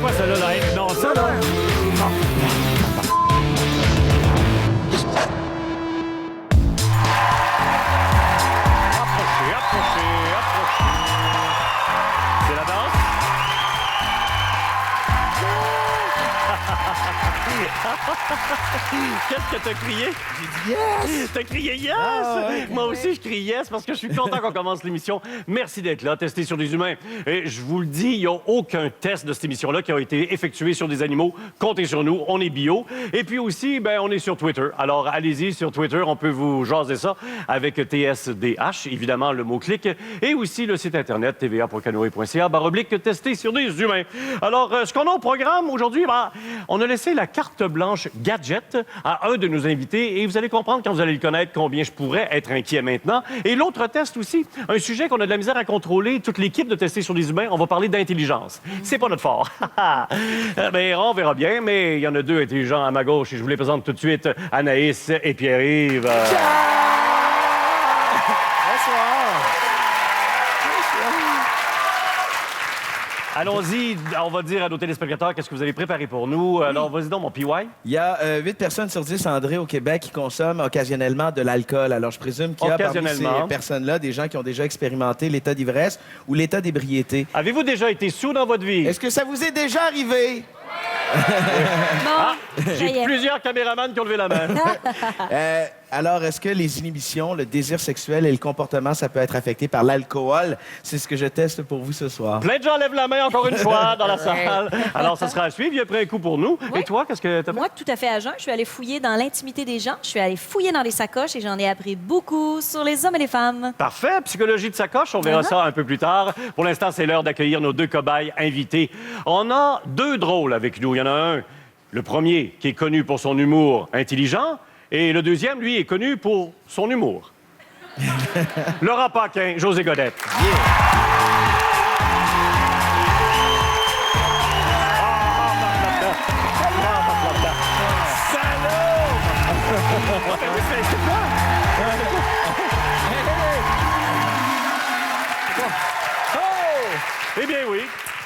quoi ça là? Non, ça là. Approchez. C'est la danse? Qu'est-ce que t'as crié? J'ai dit yes! T'as crié yes! Ah, ouais. Moi aussi, je crie yes parce que je suis content qu'on commence l'émission. Merci d'être là, testé sur des humains. Et je vous le dis, il n'y a aucun test de cette émission-là qui a été effectué sur des animaux. Comptez sur nous, on est bio. Et puis aussi, on est sur Twitter. Alors, allez-y sur Twitter, on peut vous jaser ça avec TSDH, évidemment, le mot-clic. Et aussi le site Internet, tva.canoe.ca/testé sur des humains. Alors, ce qu'on a au programme aujourd'hui, on a laissé la carte blanche gadget à un de nos invités et vous allez comprendre quand vous allez le connaître combien je pourrais être inquiet maintenant. Et l'autre test aussi, un sujet qu'on a de la misère à contrôler, toute l'équipe de Tester sur des humains, on va parler d'intelligence. C'est pas notre fort. Mais on verra bien, mais il y en a deux intelligents à ma gauche et je vous les présente tout de suite, Anaïs et Pierre-Yves. Allons-y, on va dire à nos téléspectateurs qu'est-ce que vous avez préparé pour nous. Alors, vas-y donc, mon PY. Il y a 8 personnes sur 10, André, au Québec, qui consomment occasionnellement de l'alcool. Alors, je présume qu'il y a parmi ces personnes-là des gens qui ont déjà expérimenté l'état d'ivresse ou l'état d'ébriété. Avez-vous déjà été sous dans votre vie? Est-ce que ça vous est déjà arrivé? J'ai plusieurs caméramans qui ont levé la main. Alors, est-ce que les inhibitions, le désir sexuel et le comportement, ça peut être affecté par l'alcool? C'est ce que je teste pour vous ce soir. Plein de gens lèvent la main encore une fois dans la salle. Alors, ça sera à suivre. Il y a pris un coup pour nous. Oui. Et toi, qu'est-ce que t'as fait? Moi, tout à fait à jeun, je suis allée fouiller dans l'intimité des gens. Je suis allée fouiller dans les sacoches et j'en ai appris beaucoup sur les hommes et les femmes. Parfait. Psychologie de sacoche, on verra ça un peu plus tard. Pour l'instant, c'est l'heure d'accueillir nos deux cobayes invités. On a deux drôles avec nous. Il y en a un, le premier, qui est connu pour son humour intelligent. Et le deuxième, lui, est connu pour son humour. Laurent Paquin, José Godette. Eh bien, oui.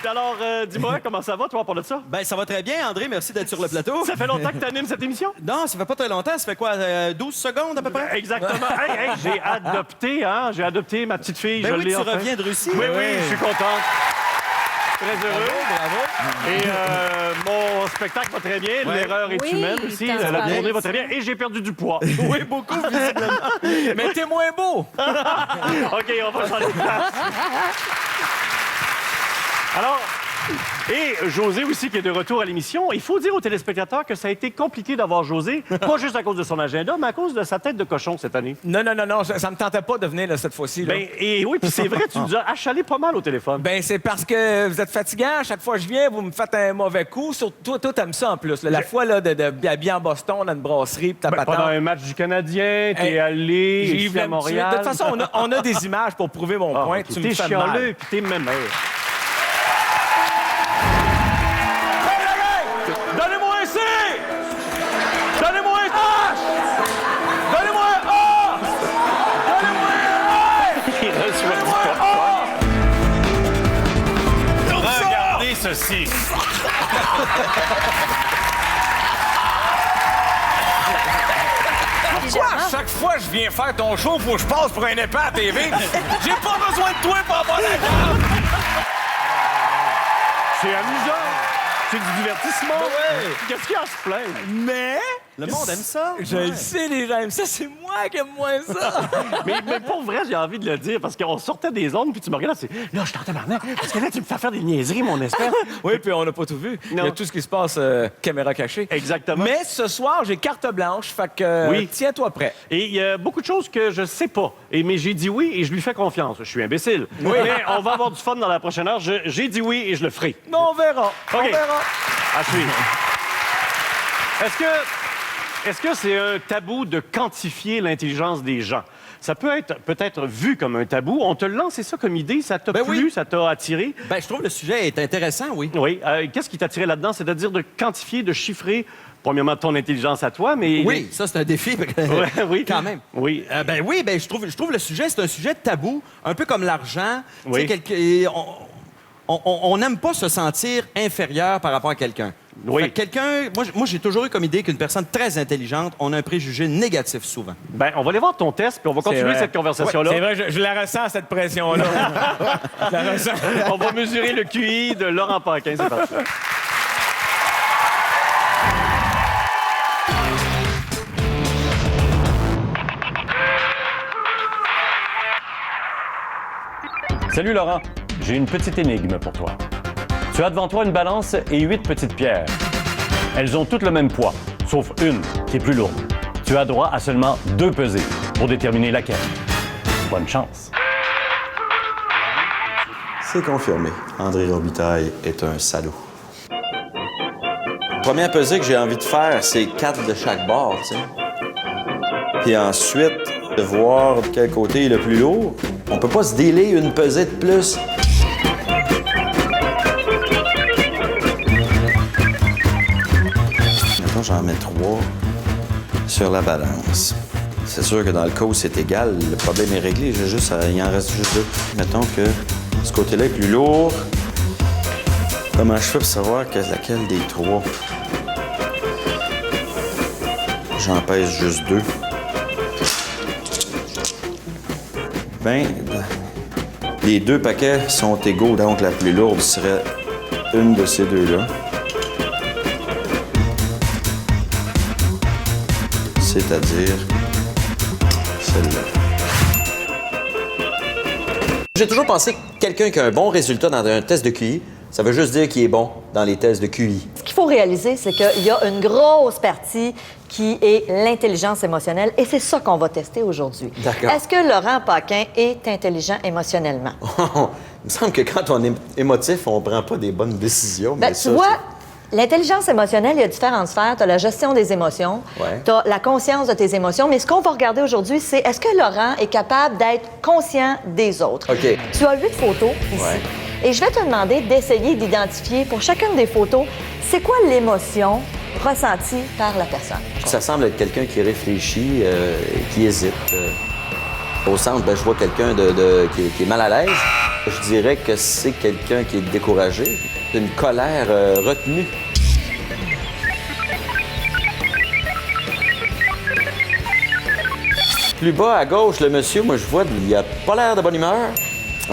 Alors, dis-moi, comment ça va, toi, pour de ça? Ben, ça va très bien, André. Merci d'être sur le plateau. Ça fait longtemps que tu animes cette émission? Non, ça fait pas très longtemps. Ça fait quoi, 12 secondes à peu près? Exactement. Hey, j'ai adopté, hein? J'ai adopté ma petite fille. Ben je oui, l'ai tu enfin. reviens de Russie. Oui, je suis content. Très heureux. Bravo. Et mon spectacle va très bien. L'erreur est Oui, humaine aussi. ça La va. tournée va très bien. Et j'ai perdu du poids. Oui, beaucoup, visiblement. Mais t'es moins beau. OK, on va changer de place. Alors... Et José aussi, qui est de retour à l'émission. Il faut dire aux téléspectateurs que ça a été compliqué d'avoir José, pas juste à cause de son agenda, mais à cause de sa tête de cochon cette année. Non, ça me tentait pas de venir là, cette fois-ci. Là. Et oui, puis c'est vrai, tu nous as achalé pas mal au téléphone. C'est parce que vous êtes fatigant. À chaque fois que je viens, vous me faites un mauvais coup. Surtout, toi, t'aimes ça en plus. Là. La fois là, de bien en Boston, dans une brasserie, puis Pendant un match du Canadien, t'es allé J'y ici voulais à me tuer. Montréal. De toute façon, on a des images pour prouver mon point. Tu me T'es fais chialeux, mal. puis t'es mémère. Donnez-moi un C! Donnez-moi un H! Donnez-moi un A! Donnez-moi un A! Il reçoit du popcorn. Regardez ceci. Pourquoi à chaque fois que je viens faire ton show, faut que je passe pour un épais à TV? J'ai pas besoin de toi pour avoir la carte! C'est amusant. C'est du divertissement. Ouais. Qu'est-ce qu'il y a à se plaindre? Mais... Le monde aime ça. Je le sais, les gens aiment ça. C'est moi qui aime moins ça. mais pour vrai, j'ai envie de le dire, parce qu'on sortait des ondes, puis tu me regardes, c'est là, je t'entends maintenant, parce que là, tu me fais faire des niaiseries, mon espèce. Oui, puis on n'a pas tout vu. Il y Non. a tout ce qui se passe caméra cachée. Exactement. Mais ce soir, j'ai carte blanche, fait que Oui. tiens-toi prêt. Et il y a beaucoup de choses que je sais pas. Mais j'ai dit oui et je lui fais confiance. Je suis imbécile. Oui. Mais on va avoir du fun dans la prochaine heure. J'ai dit oui et je le ferai. Mais on verra. On OK. verra. À suivre. Est-ce que c'est un tabou de quantifier l'intelligence des gens? Ça peut être peut-être vu comme un tabou. On te lancé ça comme idée. Ça t'a Ben plu? oui. Ça t'a attiré? Ben, je trouve le sujet est intéressant, oui. Oui. Qu'est-ce qui t'a attiré là-dedans? C'est-à-dire de quantifier, de chiffrer, premièrement, ton intelligence à toi, mais... Oui, ça, c'est un défi. Ouais, oui. Quand même. Oui. Je trouve le sujet, c'est un sujet tabou, un peu comme l'argent. Oui. Tu sais, on n'aime pas se sentir inférieur par rapport à quelqu'un. Oui. Fait que quelqu'un... Moi, j'ai toujours eu comme idée qu'une personne très intelligente, on a un préjugé négatif souvent. Ben, on va aller voir ton test, puis on va continuer vrai. cette conversation-là. C'est vrai, je la ressens, cette pression-là. Je la ressens. On va mesurer le QI de Laurent Paquin. C'est parti. Salut Laurent, j'ai une petite énigme pour toi. Tu as devant toi une balance et 8 petites pierres. Elles ont toutes le même poids, sauf une qui est plus lourde. Tu as droit à seulement 2 pesées pour déterminer laquelle. Bonne chance. C'est confirmé. André Robitaille est un salaud. La première pesée que j'ai envie de faire, c'est 4 de chaque bord, tu sais. Puis ensuite, de voir de quel côté est le plus lourd. On peut pas se délai une pesée de plus. Maintenant, j'en mets 3 sur la balance. C'est sûr que dans le cas où c'est égal, le problème est réglé. Il en reste juste 2. Mettons que ce côté-là est plus lourd. Comment je fais pour savoir laquelle des 3? J'en pèse juste 2. Ben, les 2 paquets sont égaux, donc la plus lourde serait une de ces 2-là. C'est-à-dire celle-là. J'ai toujours pensé que quelqu'un qui a un bon résultat dans un test de QI, ça veut juste dire qu'il est bon dans les tests de QI. Ce qu'il faut réaliser, c'est qu'il y a une grosse partie qui est l'intelligence émotionnelle et c'est ça qu'on va tester aujourd'hui. D'accord. Est-ce que Laurent Paquin est intelligent émotionnellement? Il me semble que quand on est émotif, on prend pas des bonnes décisions. Ben, mais tu ça, vois, l'intelligence émotionnelle, il y a différentes sphères. Tu as la gestion des émotions, Ouais. tu as la conscience de tes émotions, mais ce qu'on va regarder aujourd'hui, c'est est-ce que Laurent est capable d'être conscient des autres? OK. Tu as 8 photos ici. Ouais. Et je vais te demander d'essayer d'identifier pour chacune des photos, c'est quoi l'émotion ressentie par la personne? Ça semble être quelqu'un qui réfléchit, qui hésite. Au centre, ben, je vois quelqu'un qui est mal à l'aise. Je dirais que c'est quelqu'un qui est découragé, une colère retenue. Plus bas à gauche, le monsieur, moi je vois, il a pas l'air de bonne humeur.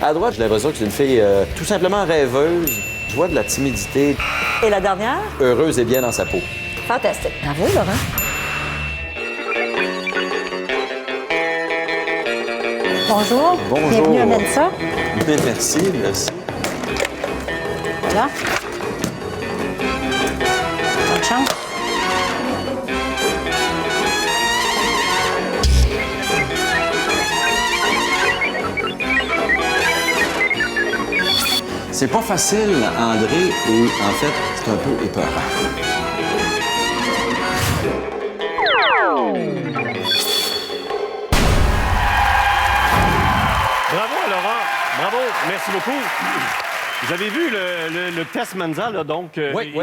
À droite, j'ai l'impression que c'est une fille tout simplement rêveuse. Je vois de la timidité, Et la dernière? heureuse et bien dans sa peau. Fantastique. Bravo, Laurent. Bonjour. Bonjour. Bienvenue à Mensa. Mais merci, merci. Voilà. Bonne chance. C'est pas facile, André, et en fait, c'est un peu épeurant. Bravo, Laurent. Bravo. Merci beaucoup. Vous avez vu le test Mensa, là, donc, Oui.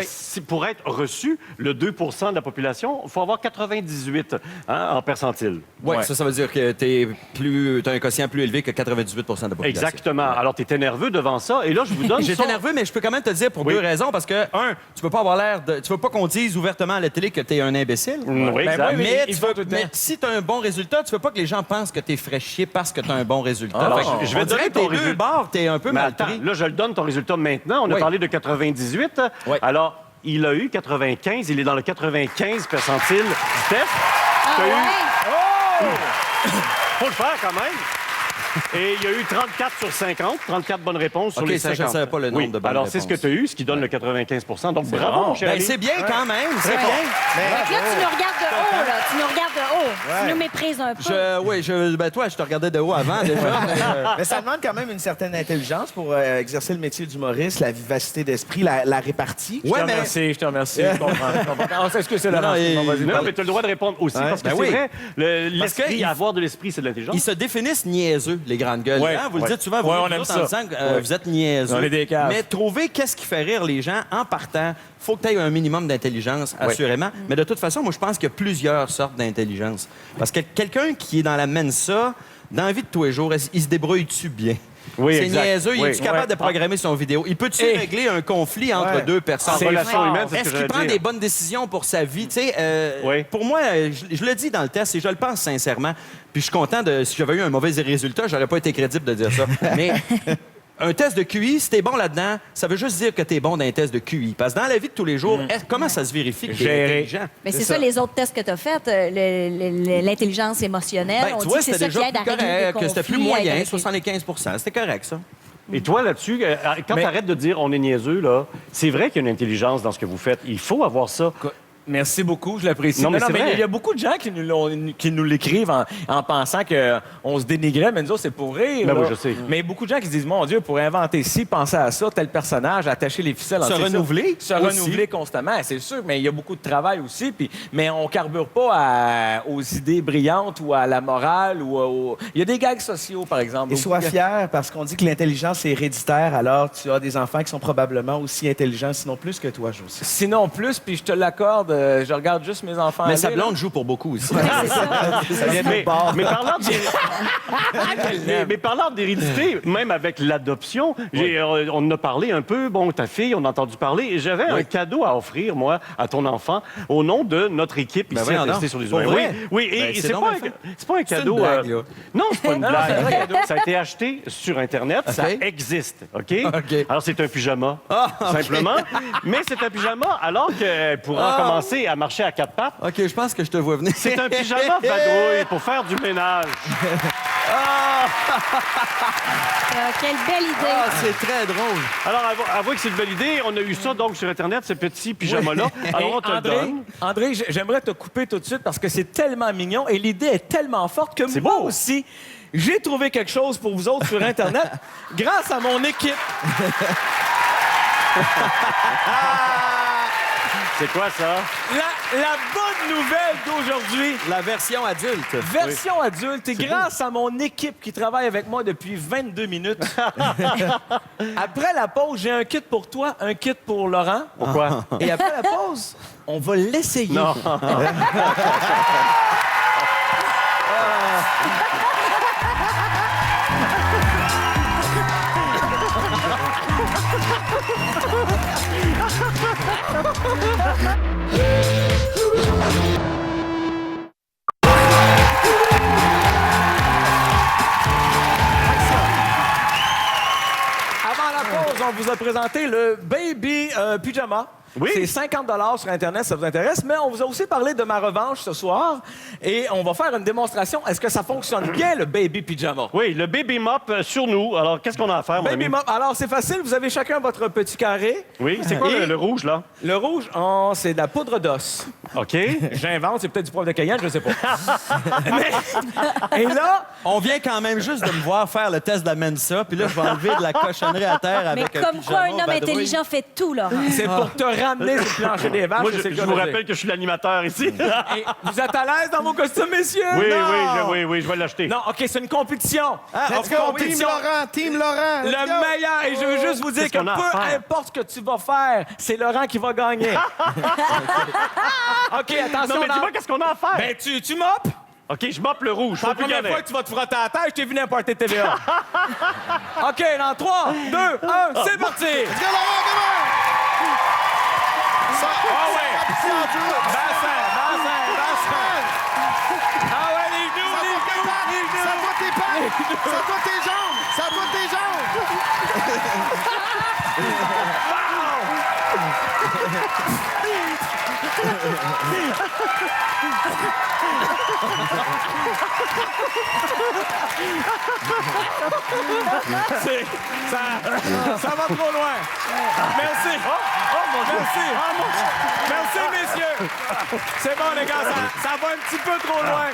pour être reçu, le 2 de la population, il faut avoir 98 en percentile. Oui, ça veut dire que t'as un quotient plus élevé que 98 de la population. Exactement. Alors, tu étais nerveux devant ça, et là, je vous donne J'étais ça. nerveux, mais je peux quand même te dire pour Oui. 2 raisons. Parce que, tu veux pas avoir l'air de... Tu veux pas qu'on dise ouvertement à la télé que t'es un imbécile. Oui, Ben exact. oui, Mais, il faut tout le temps. mais si t'as un bon résultat, tu veux pas que les gens pensent que t'es fraîchier parce que t'as un bon résultat. Alors, Fait que je vais on dirait donner que ton tes deux résultat. bords, t'es un peu Mais mal attends, pris. là, je le donne ton résultat maintenant. On a Oui. parlé de 98. Oui. Alors, il a eu 95. Il est dans le 95 percentile du test. Ah T'as eu- ouais? Faut le faire quand même. Et il y a eu 34 sur 50, 34 bonnes réponses sur OK, les ça, 50. je savais pas le nombre Oui. de bonnes Alors, c'est ce que réponses. tu as eu, ce qui donne le 95 Donc, bravo, mon cher Ben, ami. c'est bien quand même, c'est bien. Fait que là, tu nous regardes de haut, là. Tu nous regardes de haut. Tu nous méprises un peu. Ben toi, je te regardais de haut avant déjà. Mais ça demande quand même une certaine intelligence pour exercer le métier d'humoriste, la vivacité d'esprit, la répartie. Ouais, Je te remercie. Je comprends. Ah, c'est ce que c'est, Laurent. Non, Bon, vas-y, Non, parle. mais tu as le droit de répondre aussi, parce que Ben c'est oui. vrai, Parce que l'esprit, il- avoir de l'esprit, c'est de l'intelligence. Ils se définissent niaiseux, les grandes gueules. Ouais, Hein, vous ouais. le dites souvent, vous, Ouais, vous on aime autres, ça. en disant que Ouais. vous êtes niaiseux. On est des caves. Mais trouver qu'est-ce qui fait rire les gens en partant, faut que tu aies un minimum d'intelligence, assurément. Mais de toute façon, moi, je pense qu'il y a plusieurs sortes d'intelligence. Parce que quelqu'un qui est dans la Mensa, dans la vie de tous les jours, il se débrouille-tu bien? Oui, c'est exact. niaiseux. Il Oui. est-tu capable de programmer son vidéo? Il peut-tu Et- régler un conflit entre Ouais. deux personnes? En relation fort. humaine, c'est ce Est-ce que qu'il j'allais prend dire. des bonnes décisions pour sa vie? Tu sais, Oui. pour moi, je le dis dans le test et je le pense sincèrement. Puis je suis content de... Si j'avais eu un mauvais résultat, j'aurais pas été crédible de dire ça. Mais un test de QI, si t'es bon là-dedans, ça veut juste dire que t'es bon dans un test de QI. Parce que dans la vie de tous les jours, comment ça se vérifie que t'es Gérer. intelligent? Mais c'est ça, les autres tests que tu as faits, l'intelligence émotionnelle. Ben, on tu dit vois, que c'est c'était ça qui déjà aide à plus régler des correct, que c'était plus conflits moyen, avec- 75 C'était correct, ça. Et toi, là-dessus, quand Mais- t'arrêtes de dire on est niaiseux, là, c'est vrai qu'il y a une intelligence dans ce que vous faites. Il faut avoir ça. Merci beaucoup, je l'apprécie. Non, mais c'est vrai. il y a beaucoup de gens qui nous l'écrivent en pensant qu'on se dénigrait, mais nous autres, c'est pour rire. Ben là. oui, je sais. Mais beaucoup de gens qui se disent, mon Dieu, pour inventer ci, penser à ça, tel personnage, attacher les ficelles. Se entre ça, renouveler Se aussi. renouveler constamment, c'est sûr, mais il y a beaucoup de travail aussi. Mais on carbure pas aux idées brillantes ou à la morale. Il y a des gags sociaux, par exemple. Et sois fier, parce qu'on dit que l'intelligence est héréditaire, alors tu as des enfants qui sont probablement aussi intelligents, sinon plus que toi, Josie. Sinon plus, puis je te l'accorde, je regarde juste mes enfants. Mais aller, sa là. blonde joue pour beaucoup aussi. C'est ça. Ça vient de bord. Mais parlant mais parlant d'hérédité, même avec l'adoption, on en a parlé un peu. Bon, ta fille, on a entendu parler. Et j'avais un cadeau à offrir, moi, à ton enfant, au nom de notre équipe ici voyons à Tester donc. sur les Pour humains. vrai? Oui, et Ben, c'est c'est donc pas, bien fait. c'est pas un cadeau. une blague, là. Non, c'est pas une Non, non, c'est un vrai blague. cadeau. Ça a été acheté sur Internet. Ça OK. existe, OK? OK. Alors, c'est un pyjama, Ah, OK. simplement. Mais c'est un pyjama alors qu'elle pourra commencer à marcher à quatre pattes. OK, je pense que je te vois venir. C'est un pyjama vadrouille pour faire du ménage. Quelle belle idée. Ah, c'est très drôle. Alors, avouez que c'est une belle idée. On a eu ça, donc, sur Internet, ce petit pyjama-là. Alors, Et on te le André, donne. André, j'aimerais te couper tout de suite parce que c'est tellement mignon et l'idée est tellement forte que C'est moi beau. aussi, j'ai trouvé quelque chose pour vous autres sur Internet grâce à mon équipe. C'est quoi, ça? La bonne nouvelle d'aujourd'hui, La version adulte. version adulte, et grâce à mon équipe qui travaille avec moi depuis 22 minutes. Après la pause, j'ai un kit pour toi, un kit pour Laurent. Pourquoi? Et après la pause, on va l'essayer. Non. Avant la pause, on vous a présenté le Baby Pyjama. Oui. C'est 50 sur Internet, ça vous intéresse. Mais on vous a aussi parlé de ma revanche ce soir. Et on va faire une démonstration. Est-ce que ça fonctionne bien, le Baby Pyjama? Oui, le baby mop sur nous. Alors, qu'est-ce qu'on a à faire, mon Baby ami? Mop. Alors, c'est facile. Vous avez chacun votre petit carré. Oui, c'est quoi Et- le rouge, là? Le rouge, c'est de la poudre d'os. OK. J'invente, c'est peut-être du poivre de Cayenne, je sais pas. Et là, On vient quand même juste de me voir faire le test de la Mensa, puis là, je vais enlever de la cochonnerie à terre Mais avec un comme pyjama quoi un homme vadrouille. intelligent fait tout, Laurent. c'est pour te ramener sur le plancher des vaches. Moi, c'est je ce que vous veux dire. rappelle que je suis l'animateur ici. Et vous êtes à l'aise dans vos costumes, messieurs? Oui, Non! oui, je vais l'acheter. Non, OK, c'est une compétition. Let's Une go, compétition. Team Laurent. Let's Le go. meilleur. Et je veux juste vous dire Qu'est-ce que qu'on a à peu faire? importe ce que tu vas faire, c'est Laurent qui va gagner. OK, attention. Non, mais dis-moi, qu'est-ce qu'on a à faire? Ben, tu mopes. OK, je moppe le rouge. C'est Faut la plus première gagner. fois que tu vas te frotter à la tête, je t'ai vu n'importe TVA. OK, dans 3, 2, 1, c'est parti. Let's go, Laurent, come on! Ah ouais. Bassin. Ah ouais, les genoux. Ça doit tes pattes! Ça doit tes jambes! Ça doit tes jambes! Ça va trop loin. Merci. Merci, messieurs. C'est bon, les gars, ça va un petit peu trop loin.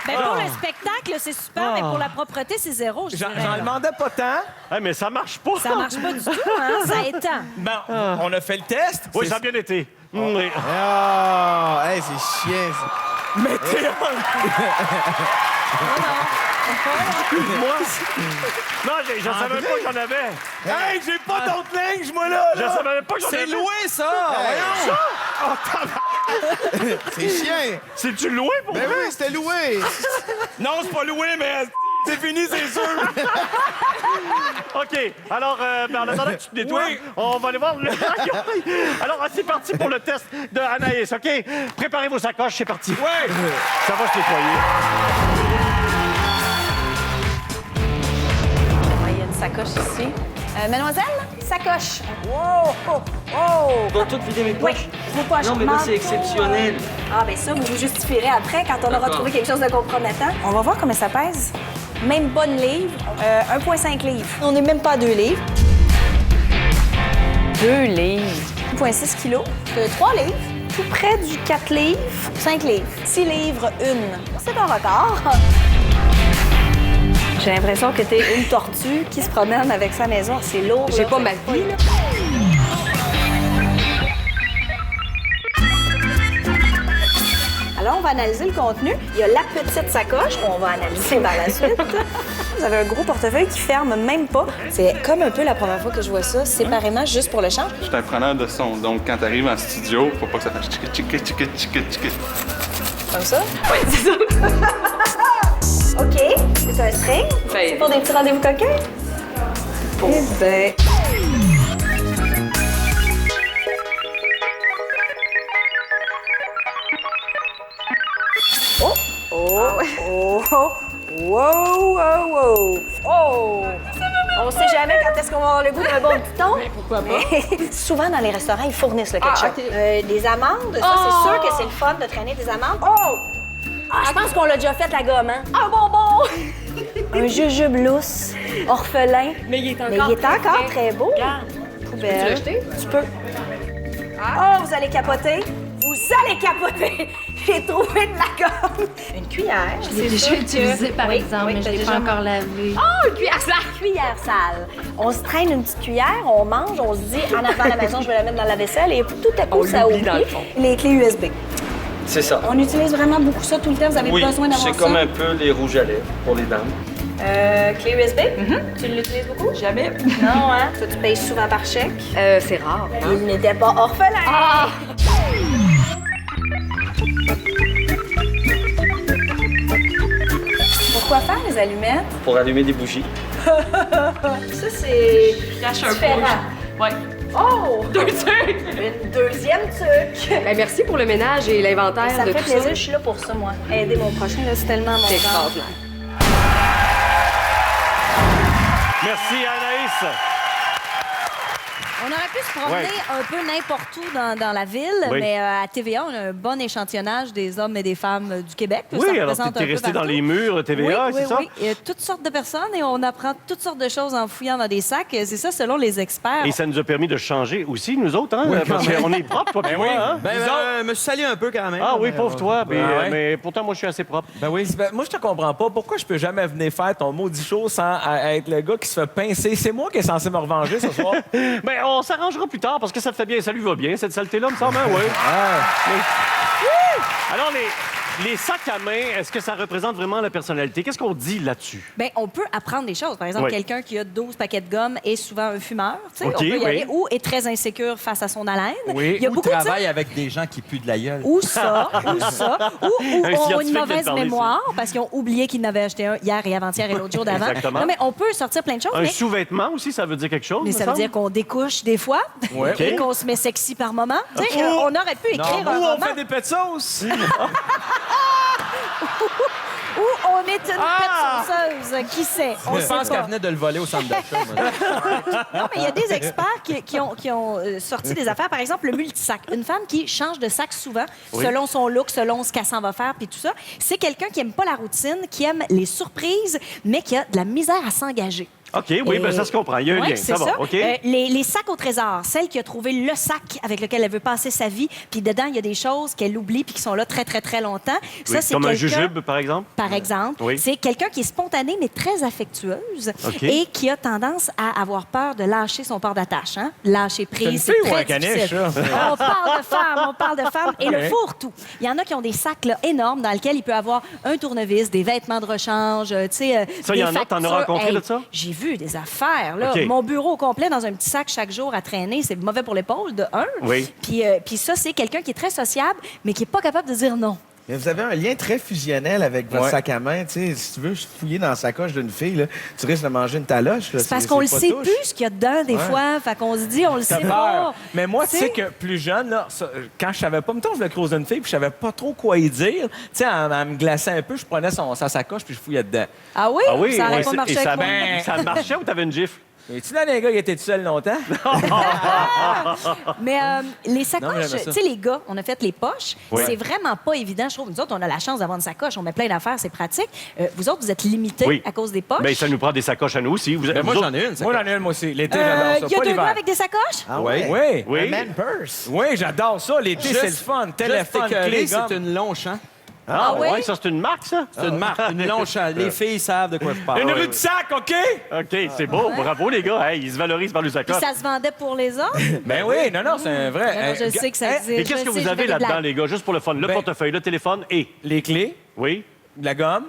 Ben, pour le spectacle, c'est super, mais pour la propreté, c'est zéro, je J'en dirais. j'en là. demandais pas tant. Hey, mais ça marche pas. Ça marche pas du tout, hein? Ça étend. Bon, on a fait le test. Oui, ça a bien été. Oui. Ah, hey, c'est chiant, ça. Mais t'es Moi? Non, je savais pas que j'en avais. Hey, j'ai pas d'autre linge, moi, là. Je savais même pas que j'en avais. C'est loué, ça! C'est chiant. C'est-tu loué pour Ben oui, c'était loué. Non, c'est pas loué, mais C'est fini, c'est sûr! OK. Alors, en attendant que tu te nettoies, on va aller voir le... Alors, c'est parti pour le test de Anaïs, OK? Préparez vos sacoches, c'est parti. Oui! Ça va se nettoyer. Il y a une sacoche ici. Mademoiselle, sacoche. Wow! Oh! Oh! Je vais tout vider mes Oui, poches. vos poches. Non, mais là, c'est exceptionnel. Ah, bien ça, vous vous justifierez après quand on aura trouvé quelque chose de compromettant. On va voir combien ça pèse. Même bonne livre, 1,5 livres. On n'est même pas à 2 livres. 2 livres. 1,6 kilos. 3 livres. Tout près du 4 livres. 5 livres. 6 livres, 1. C'est un record. J'ai l'impression que t'es une tortue qui se promène avec sa maison. C'est lourd. J'ai là. pas ma vie, là. Alors, on va analyser le contenu. Il y a la petite sacoche qu'on va analyser par la suite. Vous avez un gros portefeuille qui ferme même pas. C'est comme un peu la première fois que je vois ça, séparément, juste pour le change. Je suis un preneur de son, donc quand tu arrives en studio, faut pas que ça fasse tchic tchic tchic tchic tchic. Comme ça? Oui, c'est ça. OK. C'est un string. C'est pour des petits rendez-vous coquins? Eh ben... Oh! Oh! Oh! Wow! Wow! Wow! Oh! On sait jamais quand est-ce qu'on va avoir le goût d'un bon piton. Mais pourquoi pas? Souvent, dans les restaurants, ils fournissent le ketchup. Des amandes, ça, c'est sûr que c'est le fun de traîner des amandes. Oh! Ah, je pense qu'on l'a déjà fait, la gomme, hein? Un bonbon! Un jujube lousse, orphelin. Mais il est encore, très beau. Regarde. Poubelle. Peux-tu le jeter? Tu peux. Oh, vous allez capoter. Vous allez capoter. J'ai trouvé de la gomme. Une cuillère. Je l'ai déjà utilisé, par exemple, mais je l'ai pas encore lavé. Oh, une cuillère sale. Cuillère sale. On se traîne une petite cuillère, on mange, on se dit, en arrivant à la maison, je vais la mettre dans la vaisselle et tout à coup, ça oublie les clés USB. C'est ça. On utilise vraiment beaucoup ça tout le temps. Vous avez besoin d'avoir ça? C'est comme un peu les rouges à lèvres pour les dames. Clé USB? Tu l'utilises beaucoup? Jamais. Non, hein? Toi, tu payes souvent par chèque. C'est rare. Hein? Il n'était pas orphelin. Ah! Pourquoi faire les allumettes? Pour allumer des bougies. Ça, c'est Cache un différent. peu. Ouais. Oh! 2 trucs! Une deuxième truc. Ben, merci pour le ménage et l'inventaire Ça me de fait tout plaisir, ça. je suis là pour ça, moi. Aider mon prochain, là, c'est tellement mon C'est genre. extraordinaire. Merci, Anaïs. On aurait pu se promener un peu n'importe où dans la ville, Oui. mais à TVA, on a un bon échantillonnage des hommes et des femmes du Québec. Ça Oui, alors représente tu es un peu resté dans partout. les murs TVA, Oui, c'est ça? oui. Il y a toutes sortes de personnes et on apprend toutes sortes de choses en fouillant dans des sacs. C'est ça, selon les experts. Et ça nous a permis de changer aussi, nous autres, hein? Parce qu'on est propres, toi et moi, hein? me suis salé un peu quand même. Ah oui, pauvre toi, mais, ouais. mais pourtant, moi, je suis assez propre. Ben oui. Moi, je te comprends pas. Pourquoi je peux jamais venir faire ton maudit show sans être le gars qui se fait pincer? C'est moi qui est censé me revenger ce soir. Ben, on s'arrangera plus tard parce que ça te fait bien, ça lui va bien, cette saleté-là, me semble, hein? Oui. Alors, les sacs à main, est-ce que ça représente vraiment la personnalité? Qu'est-ce qu'on dit là-dessus? Bien, on peut apprendre des choses. Par exemple, Oui. quelqu'un qui a 12 paquets de gomme est souvent un fumeur. Tu sais, OK, on peut y aller. oui. Ou est très insécure face à son haleine. Oui, Il y a Ou beaucoup de travaille avec des gens qui puent de la gueule. Ou ça, ou Un ont scientifique une vient de mauvaise parler mémoire parce qu'ils ont oublié qu'ils n'avaient acheté un hier et avant-hier et l'autre jour d'avant. Exactement. Non, mais on peut sortir plein de choses. Un mais sous-vêtement aussi, ça veut dire quelque chose, mais me ça veut semble? dire qu'on découche des fois Ouais. et qu'on se met sexy par moment. Tu sais, on aurait pu écrire un Ou on roman fait des pets de sauce. où on est une pète sauceuse. Qui sait? On Je sait pense pas. qu'elle venait de le voler au centre d'achat. moi. Non, mais il y a des experts qui ont sorti des affaires. Par exemple, le multisac. Une femme qui change de sac souvent, selon son look, selon ce qu'elle s'en va faire, puis tout ça. C'est quelqu'un qui aime pas la routine, qui aime les surprises, mais qui a de la misère à s'engager. OK, oui, ben ça se comprend. Il y a un Ouais, lien. c'est Ça va, OK? Les sacs au trésor, celle qui a trouvé le sac avec lequel elle veut passer sa vie, puis dedans, il y a des choses qu'elle oublie puis qui sont là très, très, très longtemps. Oui, Ça, c'est comme un quelqu'un- jujube, par exemple? Par exemple. Oui. C'est quelqu'un qui est spontané, mais très affectueuse OK. et qui a tendance à avoir peur de lâcher son port d'attache. Hein? Lâcher prise, C'est une fille ou très un caniche, difficile. ça? On parle de femmes, et le fourre-tout. Il y en a qui ont des sacs là, énormes dans lesquels il peut avoir un tournevis, des vêtements de rechange, tu sais, Ça, des il y en a, t'en as factures. rencontré de ça? J'ai vu des affaires, là. OK. Mon bureau au complet dans un petit sac chaque jour à traîner, c'est mauvais pour l'épaule, de un. Oui. Puis ça, c'est quelqu'un qui est très sociable, mais qui n'est pas capable de dire non. Mais vous avez un lien très fusionnel avec votre Ouais. sac à main. Tu sais, si tu veux fouiller dans la sacoche d'une fille, là, tu risques de manger une taloche. là. C'est parce qu'on le pas sait touche. plus ce qu'il y a dedans, des fois. Fait qu'on se dit, on le T'as sait peur. pas. Mais moi, tu Tu sais sais. que plus jeune, là, quand je savais pas, mettons, je voulais croiser une fille, puis je savais pas trop quoi y dire. Tu sais, elle me glaçait un peu, je prenais sa sacoche, puis je fouillais dedans. Ah oui? Ah oui? Ça aurait ouais, pas marché et ça, avec moi. ça marchait ou t'avais une gifle? Es-tu là, les gars, il était tout seul longtemps? Mais les Non, sacoches, mais j'aimais ça. tu sais, les gars, on a fait les poches. Oui. C'est vraiment pas évident, je trouve. Nous autres, on a la chance d'avoir une sacoche. On met plein d'affaires, c'est pratique. Vous autres, vous êtes limités Oui. à cause des poches. Bien, ça nous prend des sacoches à nous aussi. Vous, Ben, moi, vous j'en autres- ai une. Moi, j'en ai une, moi aussi. L'été, Il j'adore y a ça. Pas deux gars l'hiver. avec des sacoches? Ah Oui. Oui. Oui. Un man purse. Oui, j'adore ça. L'été, c'est le fun. Téléphone, clé, c'est gomme. une Longchamp. Ah, oui? ouais, ça, c'est une marque, ça? C'est une marque, une Longchamp. Les filles savent de quoi je parle. Une rue de sac, OK? OK, c'est beau. Bravo, les gars. Hey, ils se valorisent par le Puis sacoche. ça se vendait pour les autres? Ben oui, non, c'est un vrai. Non, je sais que ça existe. Et qu'est-ce Je que sais, vous je avez fais des là-dedans, blagues. les gars? Juste pour le fun. Le Ben- portefeuille, le téléphone et... Les clés, Oui? de la gomme,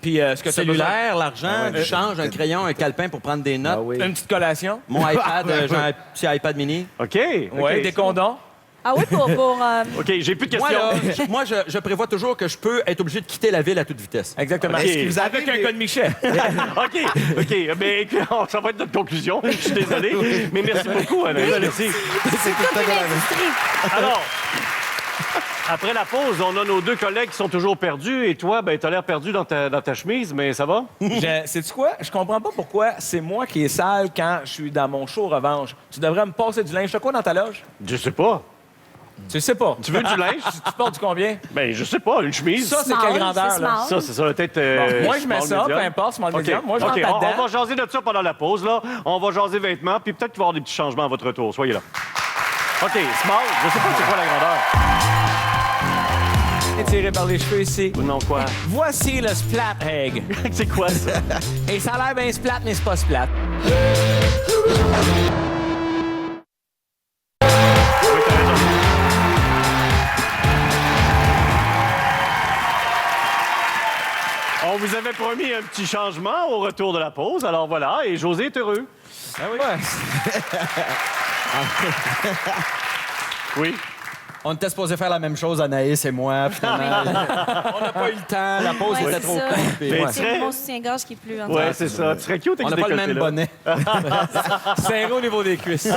puis ce que tu as Cellulaire, l'argent, du change, un crayon, un calepin pour prendre des notes. Ah oui. Une petite collation. Mon iPad, j'ai un petit iPad mini. OK. Oui, des condoms. Ah oui, pour OK, j'ai plus de Moi, questions. là, moi, je prévois toujours que je peux être obligé de quitter la ville à toute vitesse. Exactement. OK. Est-ce que vous avez Avec un des- code Michel. OK. Mais ça va être notre conclusion. Je suis désolé. Mais merci beaucoup, Anaïs. Merci. C'est tout à fait la même. Alors, après la pause, on a nos deux collègues qui sont toujours perdus. Et toi, ben, t'as l'air perdu dans ta chemise, mais ça va? Sais-tu quoi? Je comprends pas pourquoi c'est moi qui est sale quand je suis dans mon show revanche. Tu devrais me passer du linge. T'as quoi dans ta loge? Je sais pas. Tu sais pas. Tu veux du linge? Tu portes du combien? Ben, je sais pas. Une chemise? Ça, c'est Small, quelle grandeur, c'est là? small. Ça, c'est ça, peut-être. Bon, moi, je mets small, ça, medium. peu importe, small, OK. medium. Moi, je rentre OK, là-dedans. on va jaser de ça pendant la pause, là. On va jaser vêtements, puis peut-être qu'il va y avoir des petits changements à votre retour. Soyez là. OK, small, je sais pas c'est quoi la grandeur. Tiré par les cheveux ici. Non, quoi? Voici le splat egg. C'est quoi ça? Et ça a l'air bien splat, mais c'est pas splat. On vous avait promis un petit changement au retour de la pause. Alors voilà, et José est heureux. Ah oui? Oui. On était supposé faire la même chose, Anaïs et moi. Finalement, on n'a pas eu le temps. La pause Ouais, était c'est trop ça. courte. puis- Mais Ouais. C'est mon soutien-gorge qui est plus... en tout Ouais, cas. c'est ça. Tu serais cute avec On ce n'a pas le même décolleté-là. bonnet. Serré au niveau des cuisses.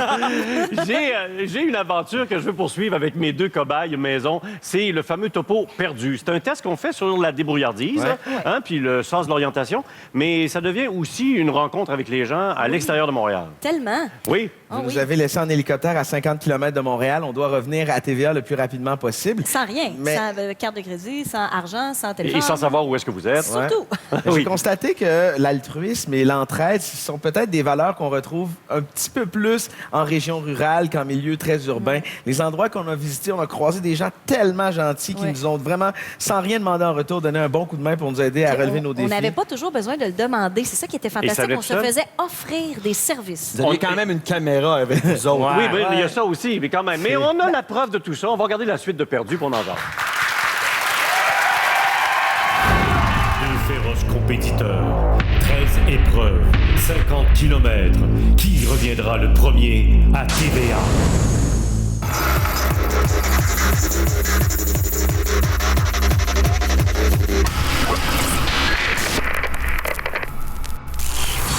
J'ai une aventure que je veux poursuivre avec mes deux cobayes maison. C'est le fameux topo perdu. C'est un test qu'on fait sur la débrouillardise, hein, puis le sens de l'orientation, mais ça devient aussi une rencontre avec les gens à l'extérieur de Montréal. Tellement. Oui. Ah Vous nous oui. avez laissé en hélicoptère à 50 km de Montréal. On doit revenir à TVA le plus rapidement possible. Sans rien. Mais- Sans carte de crédit, sans argent, sans téléphone. Et sans savoir où est-ce que vous êtes. Surtout. J'ai constaté que l'altruisme et l'entraide sont peut-être des valeurs qu'on retrouve un petit peu plus en région rurale qu'en milieu très urbain. Les endroits qu'on a visités, on a croisé des gens tellement gentils qui Ouais. nous ont vraiment, sans rien demander en retour, donné un bon coup de main pour nous aider à relever nos On défis. n'avait pas toujours besoin de le demander. C'est ça qui était ça fantastique. venait On tout se seul? faisait offrir des services. Vous aviez quand même une caméra avec vous autres. Oui, ben, il y a ça aussi, mais quand même. Mais on a la preuve de tout ça. On va regarder la suite de Perdu pour en voir. Deux féroces compétiteurs, 13 épreuves, 50 km. Qui reviendra le premier à TVA?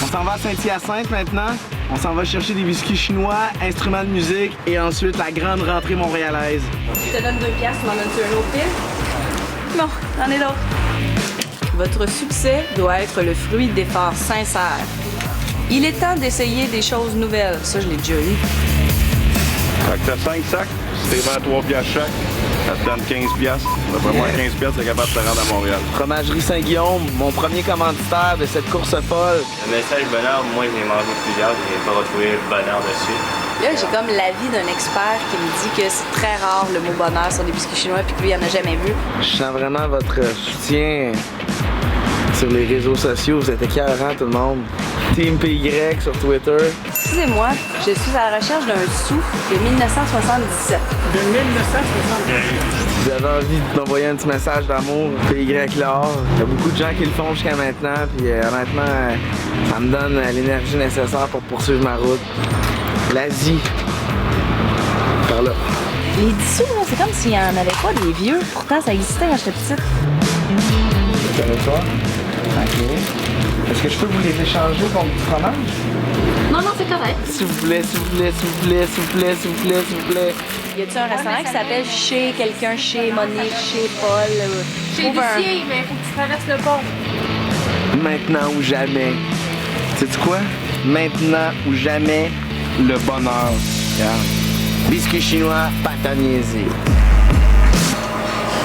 On s'en va à Saint-Hyacinthe maintenant. On s'en va chercher des biscuits chinois, instruments de musique et ensuite la grande rentrée montréalaise. Je te donne 2 piastres, tu m'en donnes-tu un autre pile? Non, j'en ai d'autres. Votre succès doit être le fruit d'efforts sincères. Il est temps d'essayer des choses nouvelles. Ça, je l'ai déjà eu. Fait que t'as 5 sacs, si t'es vends 3 piastres chaque, ça te donne 15 piastres. D'après moi, 15 piastres, t'es capable de te rendre à Montréal. Fromagerie Saint-Guillaume, mon premier commanditaire de cette course folle. Le message bonheur, moi, je l'ai mangé plusieurs, je n'ai pas retrouvé le bonheur dessus. Là, j'ai comme l'avis d'un expert qui me dit que c'est très rare le mot bonheur sur des biscuits chinois puis que lui, il en a jamais vu. Je sens vraiment votre soutien sur les réseaux sociaux. Vous êtes écœurants, tout le monde. Team PY sur Twitter. Excusez-moi, je suis à la recherche d'un sou de 1977. De 1977? Vous avez envie de m'envoyer un petit message d'amour, PY L'or. Il y a beaucoup de gens qui le font jusqu'à maintenant, puis honnêtement, ça me donne l'énergie nécessaire pour poursuivre ma route. L'Asie. Par là. Les dissous, là, c'est comme s'il n'y en avait pas des vieux. Pourtant, ça existait quand j'étais petite. Tu connais toi? OK. Est-ce que je peux vous les échanger contre du fromage? Non, c'est correct. S'il vous plaît, s'il vous plaît, s'il vous plaît, s'il vous plaît, s'il vous plaît, s'il vous plaît. Y a-tu un restaurant qui s'appelle Chez quelqu'un, chez Monique, chez Paul? Chez Lucie, mais il faut que tu traverses le pont. Maintenant ou jamais. Sais-tu quoi? Maintenant ou jamais, le bonheur. Regarde. Biscuit chinois, pâte à niaiser.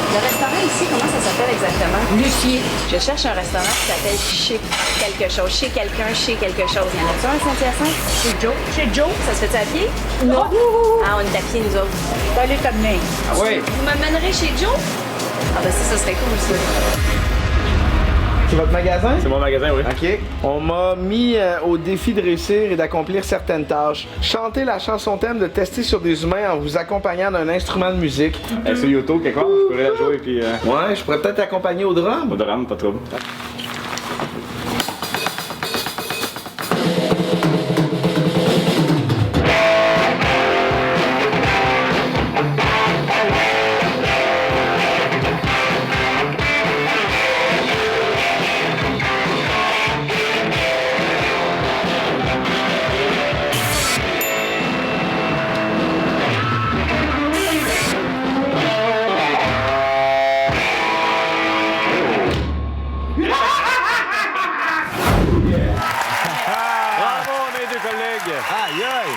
Le restaurant ici, comment ça s'appelle exactement? Lucie. Je cherche un restaurant qui s'appelle Chez quelque chose. Chez quelqu'un, chez quelque chose. Y en a-tu un à Saint-Hyacinthe? Chez Joe. Chez Joe? Ça se fait à pied? Non. Ah, on est à pied, nous autres. T'as allé t'amener. Ah oui? Vous m'amènerez chez Joe? Ah, ben ça serait cool, ça. C'est votre magasin? C'est mon magasin, oui. OK. On m'a mis au défi de réussir et d'accomplir certaines tâches. Chanter la chanson thème de Tester sur des humains en vous accompagnant d'un instrument de musique. Sur YouTube, quelque part, je pourrais la jouer, puis Ouais, je pourrais peut-être t'accompagner au drum. au drame, pas de trouble. Aïe, aïe!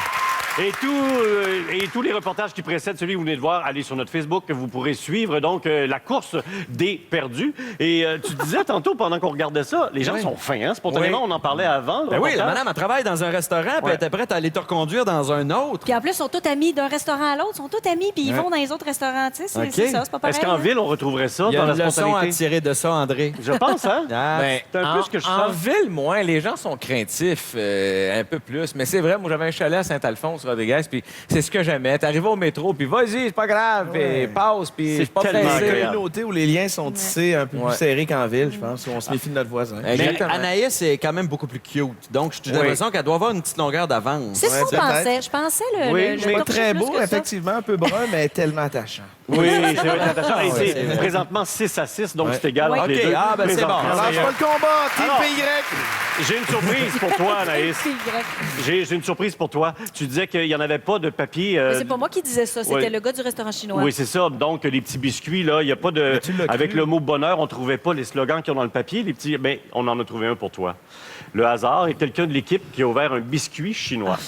Et tous les reportages qui précèdent celui que vous venez de voir, allez sur notre Facebook, que vous pourrez suivre donc la course des perdus. Et tu disais tantôt, pendant qu'on regardait ça, les gens sont fins, hein? Spontanément, on en parlait avant. Ben oui, la madame, elle travaille dans un restaurant, puis elle était prête à aller te reconduire dans un autre. Puis en plus, ils sont tous amis d'un restaurant à l'autre. Ils sont tous amis, puis ils vont dans les autres restaurants. Tu sais, c'est ça, c'est pas pareil. Est-ce qu'en ville, on retrouverait ça Il y a dans la une leçon à spontanéité? tirer de ça, André. Je pense, hein? Ben, c'est un peu ce que je en sens. ville, moins, les gens sont craintifs, un peu plus. Mais c'est vrai, moi, j'avais un chalet à Saint-Alphonse, Rodriguez, puis c'est ce que j'aimais. T'arrives au métro, puis vas-y, c'est pas grave, puis passe, puis je suis pas tellement Une pressé. agréable. communauté où les liens sont tissés un peu plus serrés qu'en ville, je pense, où on se méfie de notre voisin. Mais Exactement. Anaïs est quand même beaucoup plus cute. Donc, j'ai l'impression qu'elle doit avoir une petite longueur d'avance. C'est ce qu'on peut-être. pensait. Je pensais le. Oui, le mais torcher Très plus beau, que ça. effectivement, un peu brun, mais tellement attachant. Oui, c'est vrai, attachant. Et c'est c'est vrai. présentement 6-6, donc c'est égal Oui. entre les OK, deux. ah, ben, Mais c'est en bon. France, Lâche d'ailleurs. pas le combat, Team Alors, PY! J'ai une surprise pour toi, Anaïs. C'est vrai. J'ai une surprise pour toi. Tu disais qu'il n'y en avait pas de papier. Mais c'est pas moi qui disais ça, c'était ouais. le gars du restaurant chinois. Oui, c'est ça. Donc, les petits biscuits, là, il n'y a pas de. tu l'as Avec cru. le mot bonheur, on ne trouvait pas les slogans qui ont dans le papier. Les petits. Bien, on en a trouvé un pour toi. Le hasard est quelqu'un de l'équipe qui a ouvert un biscuit chinois.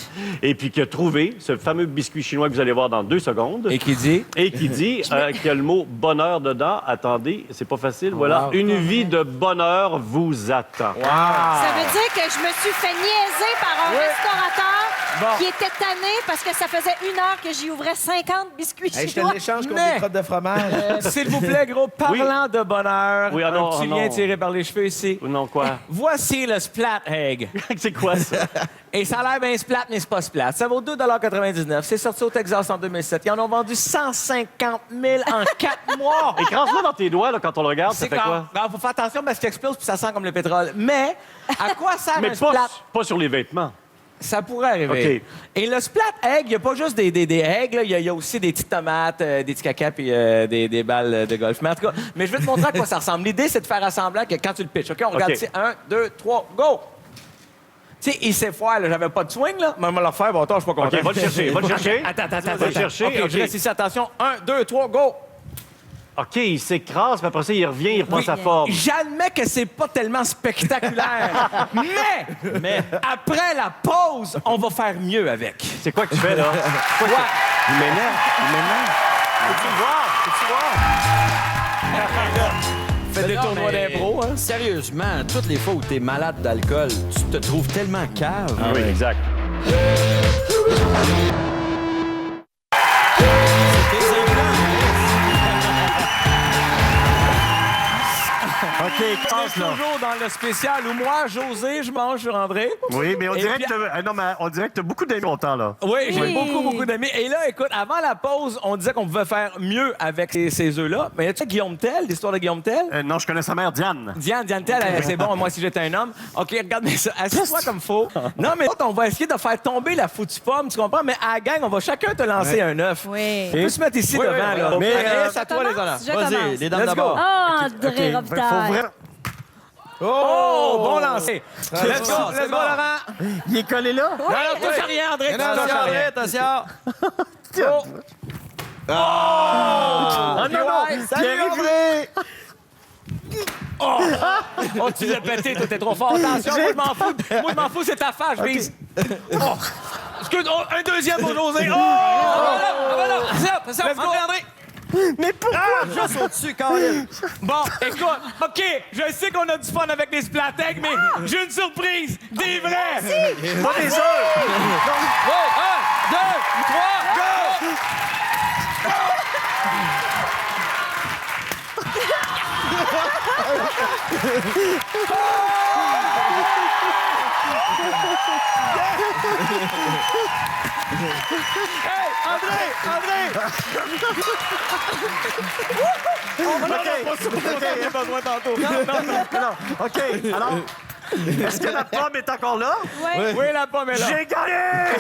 Et puis qui a trouvé ce fameux biscuit chinois que vous allez voir dans 2 secondes. Et qui dit? Et qui dit qu'il y a le mot bonheur dedans. Attendez, c'est pas facile. Voilà. Une vie de bonheur vous attend. Ça veut dire que je me suis fait niaiser par un restaurateur qui était tanné parce que ça faisait 1 heure que j'y ouvrais 50 biscuits Hey, je te chinois. l'échange contre Mais- des crottes de fromage. S'il vous plaît, gros, parlant de bonheur, Oui, ah un non, petit ah lien non. tiré par les cheveux ici. Non, quoi? Voici le Splat Egg. c'est quoi ça? Et ça a l'air bien splat, mais c'est pas splat. Ça vaut 2,99 $. C'est sorti au Texas en 2007. Ils en ont vendu 150 000 en 4 mois. Écrase-le dans tes doigts là, quand on le regarde, ça fait quoi? Il faut faire attention parce qu'il explose puis ça sent comme le pétrole. Mais à quoi sert Mais un splat? pas sur les vêtements. Ça pourrait arriver. OK. Et le splat egg, il n'y a pas juste des eggs, là. Il y a aussi des petites tomates, des petits caca puis des balles de golf. Mais en tout cas, mais je vais te montrer à quoi ça ressemble. L'idée, c'est de faire semblant que quand tu le pitches, OK? On regarde OK. ici. 1, 2, 3, go! Tu sais, il sait faire, là. J'avais pas de swing, là. Mais on va le refaire. Bon, attends, je suis pas content. OK, va le chercher, va le chercher. Attends. Va le chercher, OK, OK. je reste ici. Attention. 1, 2, 3, go! OK, il s'écrase, puis après ça, il revient, il reprend sa forme. J'admets que c'est pas tellement spectaculaire. mais après la pause, on va faire mieux avec. C'est quoi que tu fais, là? Quoi que- Ouais. Il m'énerve, il m'énerve. Peux-tu le voir? Peux-tu voir? Fais des tournois d'impro, hein? Sérieusement, toutes les fois où t'es malade d'alcool, tu te trouves tellement cave. Ah oui, exact. OK, On passe est là. toujours dans le spécial où moi, José, je mange sur André. Oui, mais on Et dirait puis- que on dirait que t'as beaucoup d'amis longtemps, là. Oui, j'ai beaucoup d'amis. Et là, écoute, avant la pause, on disait qu'on pouvait faire mieux avec ces œufs-là. Mais y a-tu Guillaume Tell, l'histoire de Guillaume Tell? Non, je connais sa mère, Diane. Diane Tell, c'est bon, moi, si j'étais un homme. OK, regarde ça. Assieds-toi comme faux. Non, mais on va essayer de faire tomber la foutue pomme, tu comprends? Mais à la gang, on va chacun te lancer un œuf. Oui. On peut se mettre ici Oui, devant, oui, là. oui. Mais Mais, c'est à toi, les honneurs. Je commence. Vas-y, les dames Let's go. d'abord. Ah, André Robitaille. Faut vraiment... Oh, bon lancer. Let's go, c'est bon. Laurent. Il est collé là? Non, non, touche à rien, André. Attention, Touche à rien. attention. Ah non, non! Salut, André! Oh, tu l'as pété, toi, t'es trop fort. Attention, moi, je m'en fous. Moi, je m'en fous, c'est ta face, je vise. Oh. Excuse, oh, un deuxième pour José. Oh! Voilà. C'est ça, André. Mais pourquoi? Juste au-dessus, Caroline. Bon, écoute, OK, je sais qu'on a du fun avec les splatèques, mais j'ai une surprise. Des vrais. Pas des œufs! Oh, 1, 2, 3, go! Hey, André! OK. OK, alors, est-ce que la pomme est encore là? Oui, la pomme est là. J'ai gagné!